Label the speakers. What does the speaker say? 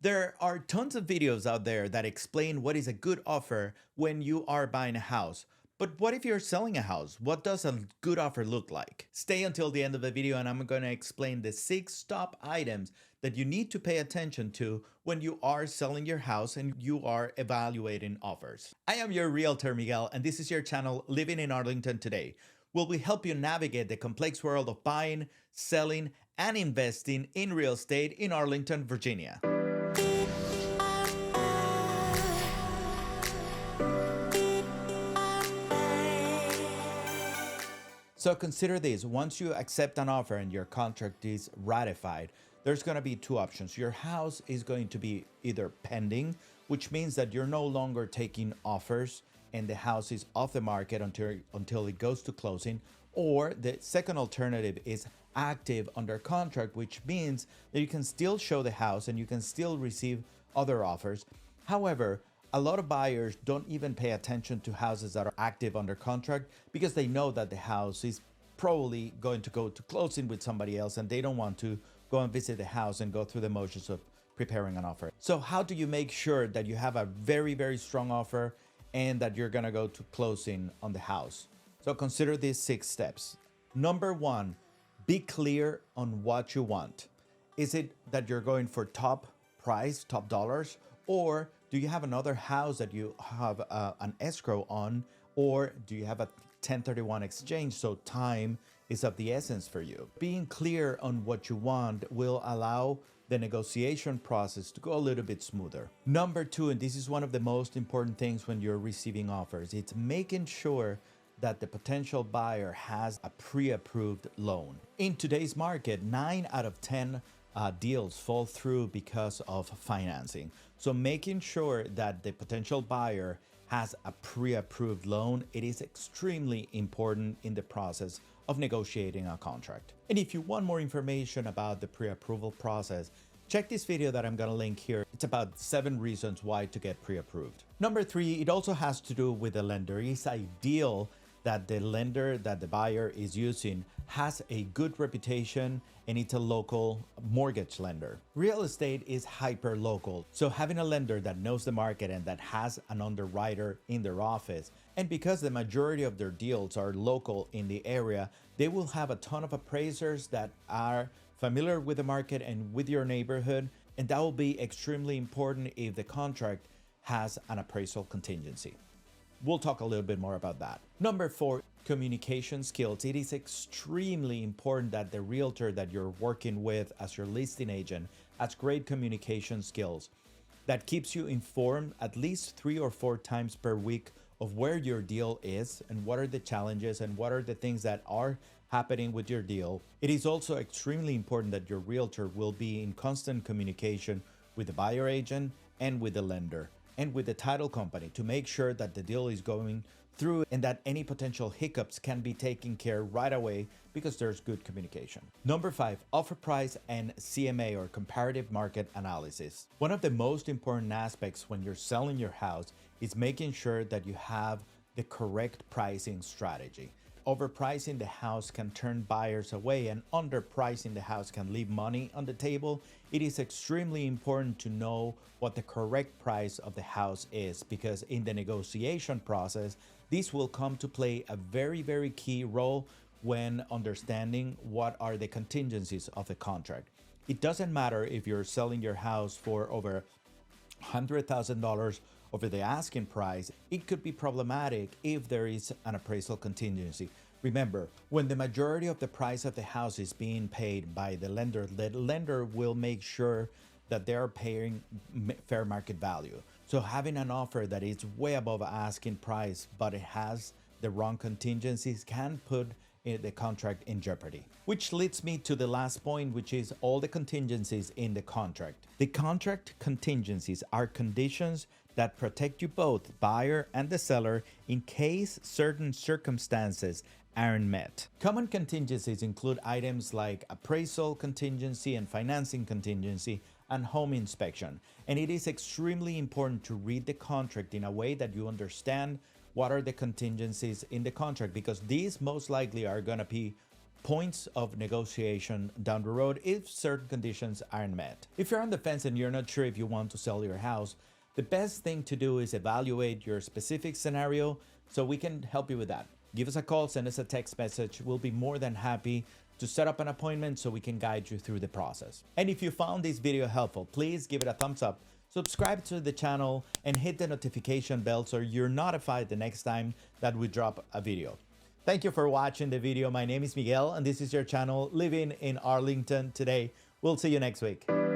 Speaker 1: There are tons of videos out there that explain what is a good offer when you are buying a house. But what if you're selling a house? What does a good offer look like? Stay until the end of the video and I'm going to explain the 6 top items that you need to pay attention to when you are selling your house and you are evaluating offers. I am your realtor Miguel and this is your channel Living in Arlington Today, where we help you navigate the complex world of buying, selling, and investing in real estate in Arlington, Virginia. So consider this, once you accept an offer and your contract is ratified, there's going to be 2 options. Your house is going to be either pending, which means that you're no longer taking offers and the house is off the market until it goes to closing, or the second alternative is active under contract, which means that you can still show the house and you can still receive other offers. However, a lot of buyers don't even pay attention to houses that are active under contract because they know that the house is probably going to go to closing with somebody else and they don't want to go and visit the house and go through the motions of preparing an offer. So how do you make sure that you have a very, very strong offer and that you're gonna go to closing on the house? So consider these 6 steps. Number 1, be clear on what you want. Is it that you're going for top price, top dollars, or do you have another house that you have an escrow on, or do you have a 1031 exchange, so time is of the essence for you? Being clear on what you want will allow the negotiation process to go a little bit smoother. Number 2, and this is one of the most important things when you're receiving offers, it's making sure that the potential buyer has a pre-approved loan. In today's market, 9 out of 10 deals fall through because of financing. So making sure that the potential buyer has a pre-approved loan, it is extremely important in the process of negotiating a contract. And if you want more information about the pre-approval process, check this video that I'm gonna link here. It's about 7 reasons why to get pre-approved. Number 3, it also has to do with the lender. It's ideal that the lender that the buyer is using has a good reputation and it's a local mortgage lender. Real estate is hyper local, so having a lender that knows the market and that has an underwriter in their office, and because the majority of their deals are local in the area, they will have a ton of appraisers that are familiar with the market and with your neighborhood, and that will be extremely important if the contract has an appraisal contingency. We'll talk a little bit more about that. Number 4, communication skills. It is extremely important that the realtor that you're working with as your listing agent has great communication skills. That keeps you informed at least 3 or 4 times per week of where your deal is and what are the challenges and what are the things that are happening with your deal. It is also extremely important that your realtor will be in constant communication with the buyer agent and with the lender and with the title company to make sure that the deal is going through and that any potential hiccups can be taken care right away because there's good communication. Number 5, offer price and CMA, or comparative market analysis. One of the most important aspects when you're selling your house is making sure that you have the correct pricing strategy. Overpricing the house can turn buyers away and underpricing the house can leave money on the table. It is extremely important to know what the correct price of the house is because in the negotiation process, this will come to play a very, very key role when understanding what are the contingencies of the contract. It doesn't matter if you're selling your house for over $100,000 over the asking price. It could be problematic if there is an appraisal contingency. Remember, when the majority of the price of the house is being paid by the lender will make sure that they're paying fair market value. So having an offer that is way above asking price, but it has the wrong contingencies can put the contract in jeopardy. Which leads me to the last point, which is all the contingencies in the contract. The contract contingencies are conditions that protect you both, buyer and the seller, in case certain circumstances aren't met. Common contingencies include items like appraisal contingency and financing contingency and home inspection. And it is extremely important to read the contract in a way that you understand what are the contingencies in the contract, because these most likely are going to be points of negotiation down the road if certain conditions aren't met. If you're on the fence and you're not sure if you want to sell your house, the best thing to do is evaluate your specific scenario so we can help you with that. Give us a call, send us a text message. We'll be more than happy to set up an appointment so we can guide you through the process. And if you found this video helpful, please give it a thumbs up, subscribe to the channel, and hit the notification bell so you're notified the next time that we drop a video. Thank you for watching the video. My name is Miguel, and this is your channel, Living in Arlington Today. We'll see you next week.